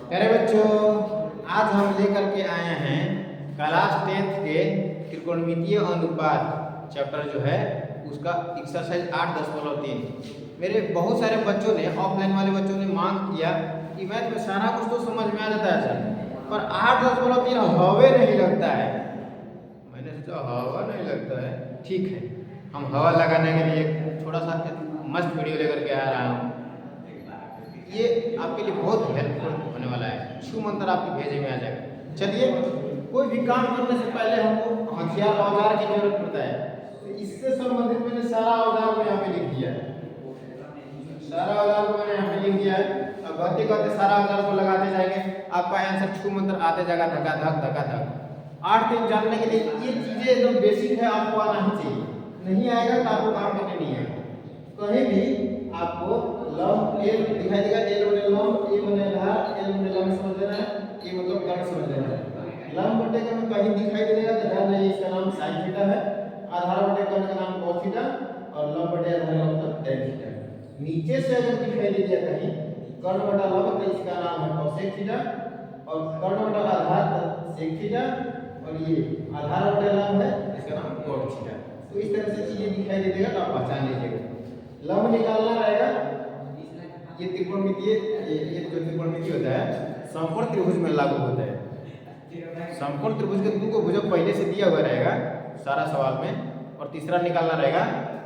प्यारे बच्चों, आज हम लेकर के आए हैं क्लास 10th के त्रिकोणमितीय अनुपात चैप्टर जो है उसका एक्सरसाइज 8.3। मेरे बहुत सारे बच्चों ने, ऑफलाइन वाले बच्चों ने मांग किया कि मैथ में सारा कुछ तो समझ में आ जाता है सर, पर 8.3 हवे नहीं लगता है। मैंने सोचा हवा नहीं लगता है, ठीक है, हम हवा लगाने के लिए थोड़ा सा मस्त वीडियो लेकर के आ रहा हूँ। ये आपके लिए बहुत हेल्पफुल होने वाला है। छू मंत्र आपके भेजे में आ जाएगा। चलिए, कोई भी काम करने से पहले हमको हथियार औजार की जरूरत पड़ता है, तो इससे संबंधित मैंने सारा औजार को यहाँ पे लिख दिया है। सारा औजार को मैंने यहाँ पे लिख दिया है। अब गति गति सारा औजार को लगाते जाएंगे, आपका आंसर छू मंत्र आते जाएगा, धक्का धक धक्का धक। 8 जानने के लिए ये चीजें एकदम बेसिक है, आपको आना ही चाहिए। नहीं आएगा तो आपको काम करने नहीं आएगा। कहीं भी आपको लंब एल दिखाई देगा, एल बने लंब, ए बने आधार, एल बने लंब समझ लेना है, ए मतलब कर्ण समझ लेना है। लंब बटे कर्ण कहीं दिखाई देगा तो ध्यान रखिए, इसका नाम sin थीटा है। आधार बटे कर्ण का नाम cos थीटा और लंब बटे आधार का मतलब tan थीटा। नीचे से अगर दिखाई दे दिया कहीं कर्ण बटा लंब तो इसका नाम है cosec थीटा और कर्ण बटा आधार sec थीटा और ये आधार बटे लंब है इसका नाम cot थीटा। तो इस तरह से चीजें दिखाई दे देगा तो आप पहचान लीजिएगा। लंब निकालना रहेगा, ये त्रिकोणमितीय, ये जो त्रिकोणमितीय होता है समकोण त्रिभुज में लागू होता है। समकोण त्रिभुज के दो को भुजक पहले से दिया हुआ रहेगा सारा सवाल में, और तीसरा निकालना रहेगा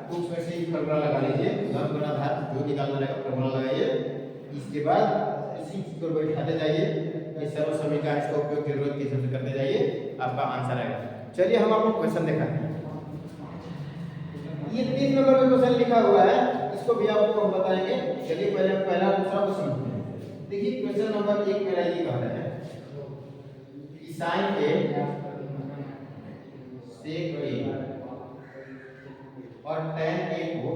तो उसमें से एक फॉर्मूला लगा लीजिए। लंब गुणा आधार जो निकालना रहेगा फॉर्मूला लगाइए, इसके बाद इसी चीज को बैठाते जाइए, ये सर्व समीकरण इसका उपयोग जरूरत के हिसाब से करते जाइए, आपका आंसर आएगा। चलिए हम आपको क्वेश्चन दिखाते हैं। ये 3 नंबर का क्वेश्चन लिखा हुआ है, इसको भी आपको हम बताएंगे। चलिए पहले हम पहला दूसरा को समझते हैं। देखिए क्वेश्चन नंबर 1 मेरा ये कह रहा है कि sin a sec a और tan a को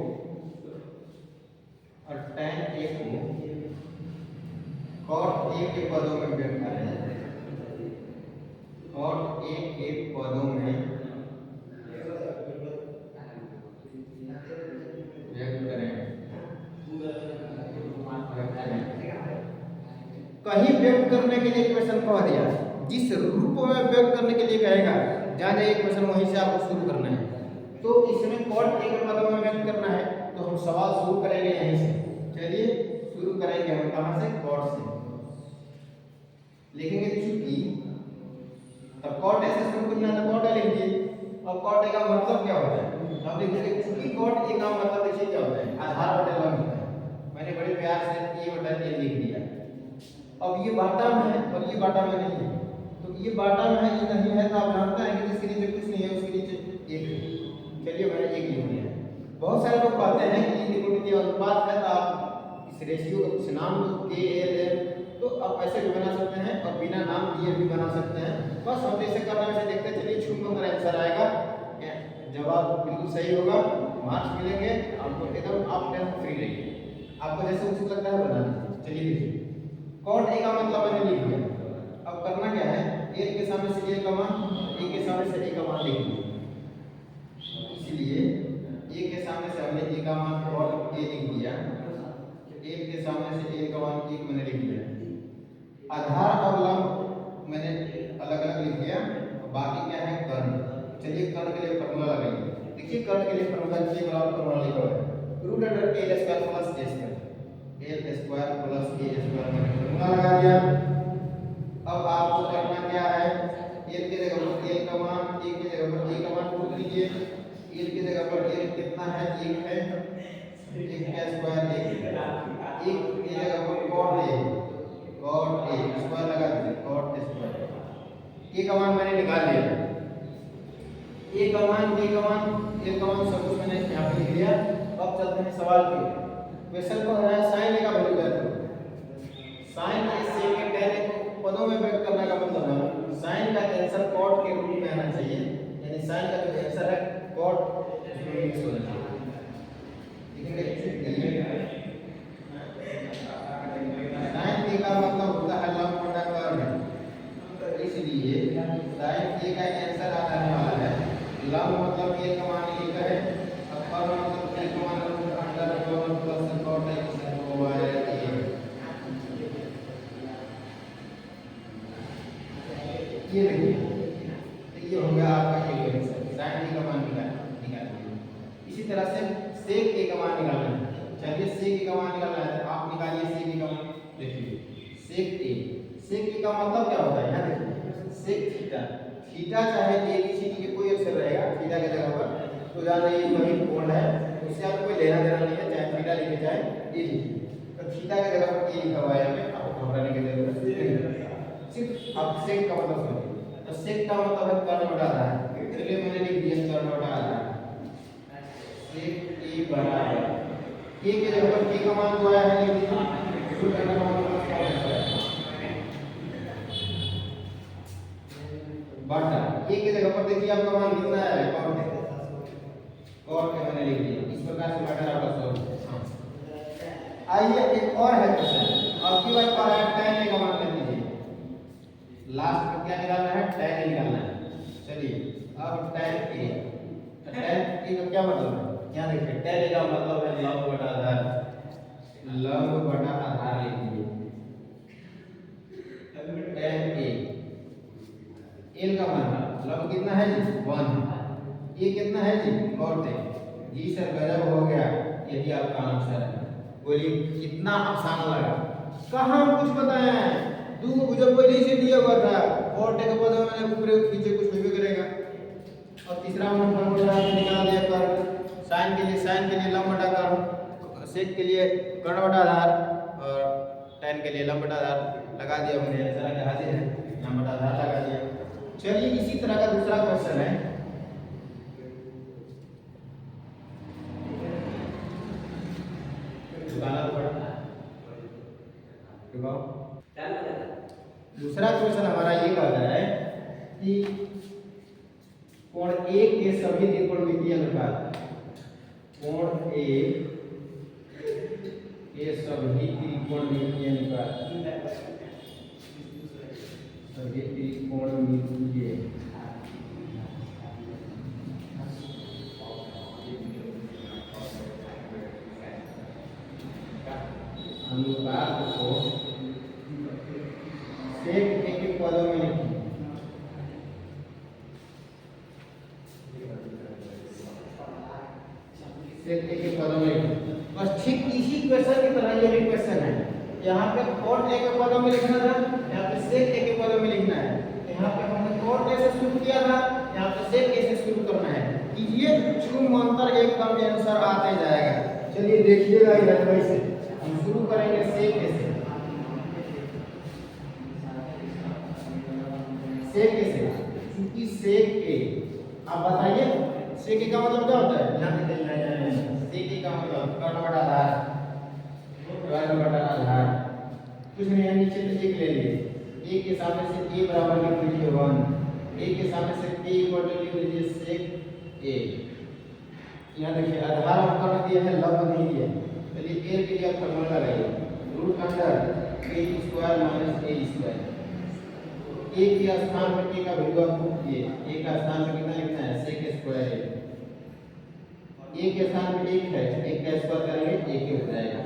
cot a के पदों में व्यक्त करें। cot a के पदों में कहीं व्यक्त करने के लिए क्वेश्चन कह दिया, जिस रूप में व्यक्त करने के लिए कहेगा जहाँ जाइए क्वेश्चन वहीं से आपको शुरू करना है। तो इसमें cot a के पदों में व्यक्त करना है तो हम सवाल शुरू करेंगे यहीं से। चलिए शुरू करेंगे हम कहाँ से, cot से लिखेंगे चूंकि, तब cot a से शुरू करना है तो cot a लिख दिए। अब cot a का मतलब क्या होता है, अब देखिए चूंकि cot a का मतलब देखिए क्या होता है, आधार बटे लंब होता है। मैंने बड़े प्यार से a बटा a लिख दिया। अब ये बाटा में है और ये बाटा में नहीं है, तो ये बाटा में है ये नहीं है, तो आप जानते हैं कि जिसके नीचे कुछ नहीं है उसके नीचे एक है। चलिए मैंने एक लिख दिया। बहुत सारे लोग कहते हैं कि ये त्रिकोणमितीय अनुपात है, तो आप इस रेशियो का कुछ नाम लो k l m, तो आप ऐसे भी बना सकते हैं और बिना नाम दिए भी बना सकते हैं। बस हम जैसे करना वैसे देखते चलिए, छू मंत्र आंसर आएगा, जवाब बिल्कुल सही होगा, मार्क्स मिलेंगे आपको, एकदम आप टेंशन फ्री रहिए, आपको जैसे उचित लगता है बनाना। चलिए देखिए cot a का मतलब मैंने लिख दिया। अब करना क्या है, a के सामने से a का मान, a के सामने से a का मान लिख दिया। इसलिए a के सामने से हमने a का मान cot a लिख दिया, a के सामने से a का मान 1 मैंने लिख दिया। आधार और लंब मैंने अलग अलग लिख दिया, बाकी क्या है कर्ण। चलिए कर्ण के लिए फॉर्मूला लगाइए। देखिए कर्ण के लिए फॉर्मूला के बराबर फॉर्मूला लिखा है √a² + a² l square plus a square मैंने फॉर्मूला लगा दिया। अब आपको करना क्या है, l की जगह पर l का मान, a की जगह पर a का मान पुट लीजिए। l की जगह पर l कितना है, 1 है, 1 का स्क्वायर 1 की जगह पर cot a स्क्वायर लगा दीजिए, cot स्क्वायर। a का मान मैंने निकाल लिया, a का मान सब कुछ मैंने यहाँ पे लिख दिया। अब चलते हैं सवाल पे। क्वेश्चन को है sin a का वैल्यू क्या है, sin a sec a tan a को पदों में व्यक्त करने का मतलब है sin का आंसर cot के रूप में आना चाहिए, यानी sin का जो आंसर है cot इसमें मिक्स होना चाहिए। लिखेंगे sin a का मतलब होता है लंब बटा कर्ण, इसलिए sin a का आंसर आने वाला है लंब मतलब a का मान 1 है, और कर्ण मतलब a का मान √1 + cot a। ये देखिए, तो ये हो गया आपका इक्वेशन sin a का मान निकालिए। इसी तरह से sec a का मान निकालना है। चलिए sec a का मान निकालना है, आप निकालिए sec a का मान। देखिए sec a का मतलब क्या होता है, यहाँ देखिए sec थीटा, थीटा चाहे a b c d के कोई अक्षर रहेगा थीटा के जगह पर, तो जान ये वही कोण है, उससे आपको कोई लेना देना नहीं है, चाहे थीटा लिखे चाहे a लिखिए। तो थीटा के जगह पर a लिखा हुआ है, हमें आपको घबराने की जरूरत नहीं है। सिर्फ अब sec का मतलब समझिए, तो sec का मतलब है कर्ण बटा आधार। चलिए मैंने लिख दिया कर्ण बटा आधार। sec a बराबर a के जगह पर k का मान जो आया है लिख दीजिए, रूट अंडर का मान बटा a के जगह पर देखिए आपका मान कितना है, cot के मैंने लिख दिया। इस प्रकार से मैटर आपका सॉल्व। आइए एक और है क्वेश्चन, अब की बात पर है tan a का मान ले लीजिए। लास्ट में क्या निकालना है, tan a निकालना है। चलिए अब tan a, tan a का क्या मतलब है, यहाँ देखिए tan a का मतलब है लंब बटा आधार, लंब बटा आधार लिख लीजिए। tan a l का मान लंब कितना है जी 1, ये कितना है जी cot a। जी सर गजब हो गया, यही आपका आंसर है। बोलिए कितना आसान लगा, कहाँ हम कुछ बताए हैं, दो भुजक पहले से दिया हुआ था, cot a का पद में मैंने ऊपर पीछे कुछ भी करेगा। और तीसरा नंबर मुझे निकाल दिया कर, sin के लिए लंब बटा कर्ण, sec के लिए कर्ण बटा आधार, और tan के लिए लंब बटा आधार लगा दिया हमने, इस तरह के हाजिर है, लंब बटा आधार लगा दिया। चलिए इसी तरह का दूसरा क्वेश्चन है, दूसरा क्वेश्चन हमारा ये कहता है कि कोण A के सभी त्रिकोणमितीय अनुपात, कोण A के सभी त्रिकोणमितीय अनुपात, सभी त्रिकोणमितीय अनुपात को sec a के पदों में लिखिए। sec a के पदों में लिखिए, बस ठीक इसी क्वेश्चन की तरह ये भी क्वेश्चन है। यहाँ पे cot a के पदों में लिखना था, यहाँ पे sec a के पदों में लिखना है। यहाँ पे हमने cot a से शुरू किया था, यहाँ पे sec a से शुरू करना है। कीजिए चुम अंतर एकदम के अनुसार आते जाएगा। चलिए देखिएगा इधर कैसे हम शुरू करेंगे sec a से, sec a से, क्योंकि sec a, आप बताइए sec a का मतलब क्या होता है, ध्यान दीजिए sec a का मतलब कर्ण बटा आधार, कर्ण बटा आधार, कुछ नहीं है, नीचे से एक ले लिए, a के सामने से a बराबर लिख लीजिए 1, a के सामने से k इक्वल टू लिख लीजिए sec a। यहाँ देखिए आधार हम कर्ण दिया है, लंब नहीं दिया। चलिए a के लिए आप फॉर्मूला लगाइए, root under a square minus a square. a के स्थान पर k का वैल्यू आपको ये a का स्थान पर कितना लिखना है, sec स्क्वायर a। a के स्थान पर 1 है, 1 का स्क्वायर करेंगे 1 हो जाएगा,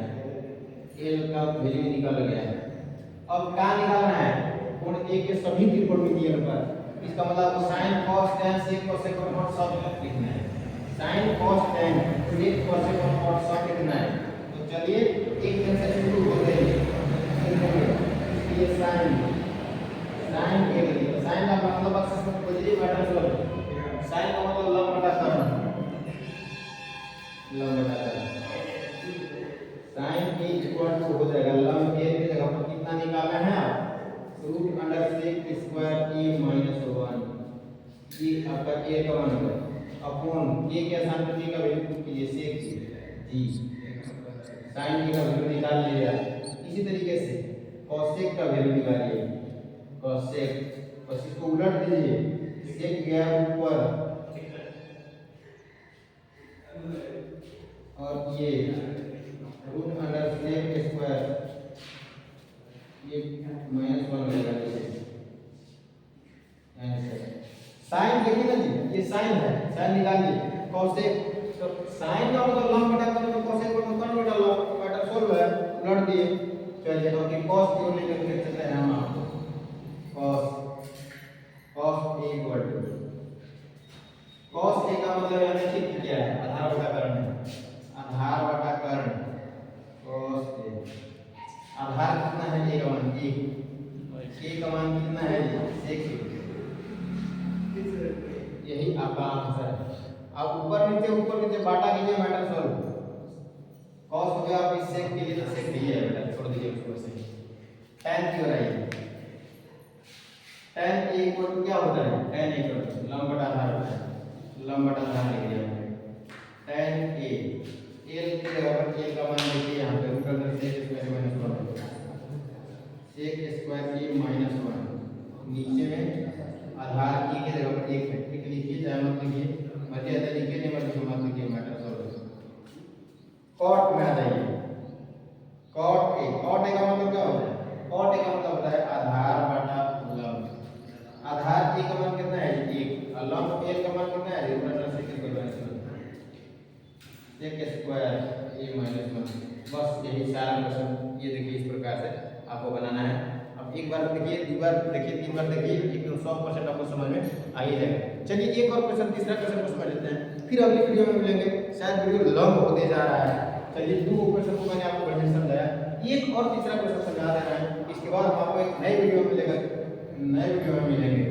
l का वैल्यू निकल गया है। अब क्या निकालना है, कोण a के सभी त्रिकोणमितीय अनुपात, इसका मतलब sin cos tan sec cosec cot सब लिखना है, sin cos tan sec cosec cot सब लिखना है। तो चलिए एक दिन से शुरू होते हैं, ये sin के लिए sin का मतलब अक्ष में पॉजिटिव मैटर चलो, sin का मतलब लंब बटा कर्ण, लंब बटा कर्ण, sin के इक्वल टू हो जाएगा लंब a की जगह पर कितना निकालना है आप, root under sec square a minus 1, ये आपका a का मान होगा अपॉन a के स्थान पर k का वैल्यू कीजिए sec g, sin k का वैल्यू निकाल लिया। इसी तरीके से cosec का वैल्यू निकालिए, cosec, बस इसको उलट दीजिए, sec गया ऊपर और ये रूट अंडर sec स्क्वायर ये -1 हो जाएगा। साइन देखिए ना जी, ये साइन है, साइन निकालिए, cosec, तो साइन का मतलब लंब बटा कर्ण, तो cosec का मतलब कर्ण बटा लंब, मैटर सोल्व है, उलट दिए। चलिए अब की cos की ओर लेकर के चलते हैं हम आपको, cos मतलब यहाँ देखिए क्या है, आधार बटा कर्ण है, आधार बटा कर्ण cos a। आधार कितना है, a का मान 1, k का मान कितना है, sec a। यही आपका आंसर है। अब ऊपर नीचे बाटा कीजिए, मैटर सॉल्व। cos हो गया, अब इस sec के लिए तो sec ही है बेटा, छोड़ दीजिए उसको ऐसे। tan की हो रही है, tan a इक्वल टू क्या होता है, tan a इक्वल टू लंब बटा आधार होता है, लंब बटा आधार लिख दिया हमने। tan a l के बराबर, a का मान देखिए यहाँ पे root under sec square minus 1, sec square a minus 1, नीचे में आधार e के जगह पर 1 है, ठीक लिखिए, चाहे मत लिखिए, मर्जी आता लिखिए, नहीं मर्जी मत लिखिए, मैटर सॉल्व। cot में आ जाइए, cot a का मतलब क्या होता है, cot a का मतलब होता है आधार बटा लंब। आधार a का मान कितना है, 1, और लंब l का मान कितना है, root under sec square minus 1, sec square a minus 1। बस यही सारा क्वेश्चन, ये देखिए इस प्रकार से आपको बनाना है। अब एक बार देखिए, दो बार देखिए, तीन बार देखिए, एकदम 100% आपको समझ में आ ही जाएगा। चलिए एक और क्वेश्चन, तीसरा क्वेश्चन को समझ लेते हैं, फिर अगली वीडियो में मिलेंगे। शायद वीडियो लंब होते जा रहा है। चलिए 2 क्वेश्चन को मैंने आपको बढ़िया समझाया, एक और तीसरा क्वेश्चन समझा दे रहा है, इसके बाद हम आपको एक नई वीडियो में मिलेगा, नए वीडियो में मिलेंगे।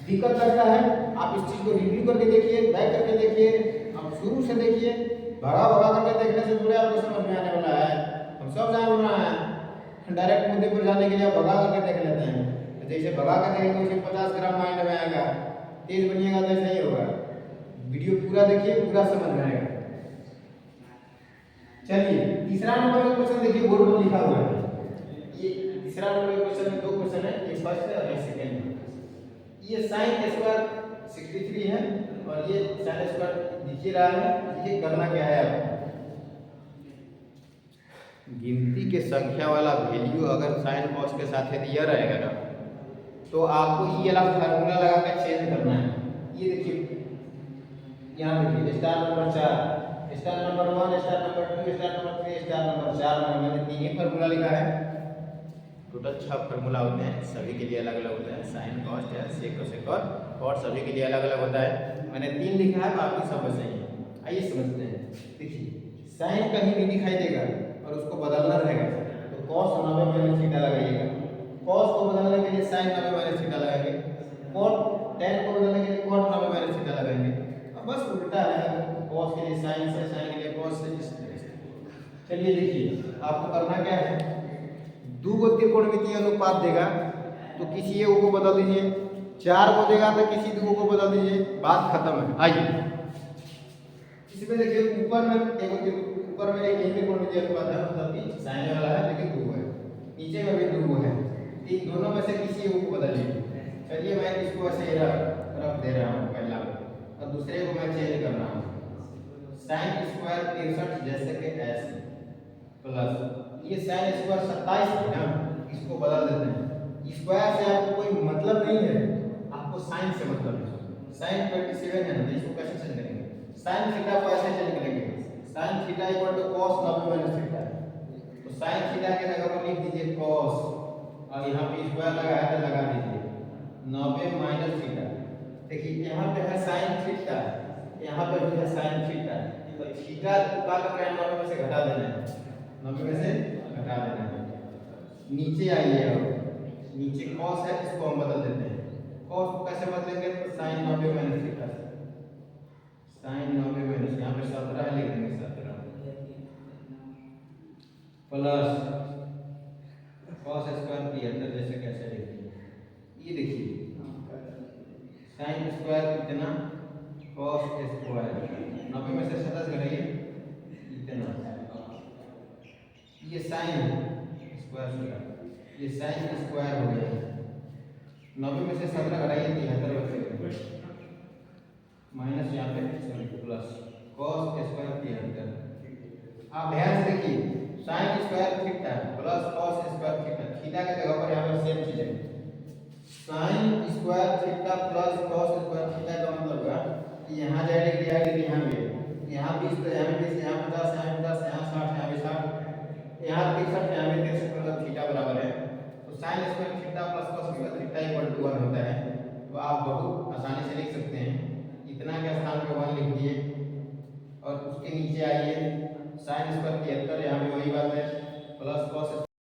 दिक्कत लगता है आप इस चीज को रिव्यू करके देखिए, बैक करके देखिए, आप शुरू से देखिए, भगा भगा करके देखने से थोड़े आपको समझ में आने वाला है। हम सब जान रहे हैं, डायरेक्ट मुद्दे पर जाने के लिए भगा करके देख लेते हैं, जैसे भगा कर देखेंगे उसे 50 ग्राम माइंड में आएगा, तेज बनिएगा तो ऐसा ही होगा। वीडियो पूरा देखिए, पूरा समझ में आएगा। चलिए तीसरा नंबर का क्वेश्चन देखिए, बोर्ड पर लिखा हुआ है। ये तीसरा नंबर का क्वेश्चन में 2 क्वेश्चन है, एक फर्स्ट है और एक सेकंड है। ये sin स्क्वायर 63 है और ये sin स्क्वायर दिख रहा है। ये करना क्या है, आपको गिनती के संख्या वाला वैल्यू अगर sin cos के साथ दिया रहेगा ना, तो आपको ये वाला फार्मूला लगा कर चेंज करना है। ये देखिए, यहाँ देखिए, star number 4, star number 1, star number 2, star number 3, star number 4 में मैंने 3 ही फार्मूला लिखा है। टोटल 6 फार्मूला होते हैं, सभी के लिए अलग अलग होता है। sin cos sec cosec और cot सभी के लिए अलग अलग होता है। मैंने 3 लिखा है, बाकी सब वैसे ही है। आइए समझते हैं। देखिए sin कहीं भी दिखाई देगा और उसको बदलना रहेगा तो cos 90 माइनस थीटा लगाइएगा, cos को बदलने के लिए sin 90 माइनस थीटा लगाएंगे, cot tan को बदलने के लिए cot 90 माइनस थीटा लगाएंगे। अब बस उल्टा है, cos के लिए sin से, sin के लिए cos से। चलिए देखिए, आपको करना क्या है, 2 को त्रिकोणमितीय अनुपात देगा तो किसी एक को बदल दीजिए, 4 को देगा तो किसी 2 को बदल दीजिए, बात खत्म है। आइए इसमें देखिए, ऊपर में एक यही त्रिकोणमितीय अनुपात है, मतलब कि साइन वाला है लेकिन 2 है, नीचे में भी 2 है, इन दोनों में से किसी एक को बदलिए। चलिए मैं इसको ऐसे रख दे रहा हूँ पहला, और दूसरे को मैं चेंज कर रहा हूँ। sin स्क्वायर 63 जैसे कि ऐसे प्लस ये sin स्क्वायर 27 है ना, इसको बदल देते हैं। स्क्वायर से आपको कोई मतलब नहीं है, आपको sin से मतलब है। sin 27 है ना, तो इसको कैसे चेंज करेंगे, sin थीटा को ऐसे चेंज करेंगे, sin theta equal to cos 90 minus theta. तो sin थीटा के जगह पर लिख दीजिए cos, और यहाँ पे स्क्वायर लगाया है तो लगा दीजिए 90 माइनस थीटा। देखिए यहाँ पे है sin थीटा, यहाँ पे भी है sin थीटा, तो थीटा का 90 में से घटा देना है, 90 में से घटा देना है। नीचे आइए, अब नीचे cos है, इसको हम बदल देते हैं। cos को कैसे बदलेंगे, तो sin 90 माइनस थीटा से, sin 90 माइनस, यहाँ पे 17 है, लिख देंगे 17 प्लस cos स्क्वायर 73 जैसे कैसे लिखेंगे। ये देखिए sin स्क्वायर कितना, cos स्क्वायर 90 में से 27 घटाइए इतना, ये sin स्क्वायर होगा, ये sin स्क्वायर हो गया, 90 में से 17 घटाइए 73 बचेगा, माइनस यहाँ पे प्लस cos स्क्वायर 73। आप ध्यान से देखिए, sin square theta plus cos square theta, theta के जगह पर यहाँ पर सेम चीज है, sin square theta plus cos square theta का मतलब होगा कि यहाँ जाए डिग्री यहाँ भी है, यहाँ 20 तो यहाँ 20, यहाँ 50, यहाँ 50, यहाँ 60, यहाँ भी 60, यहाँ 63, यहाँ भी 63, मतलब थीटा बराबर है। तो sin square theta plus cos square theta equal to 1 होता है। तो आप बहुत आसानी से लिख सकते हैं, इतना क्या उसके नीचे आइए sin स्क्वायर 73, यहाँ भी वही बात है, प्लस cos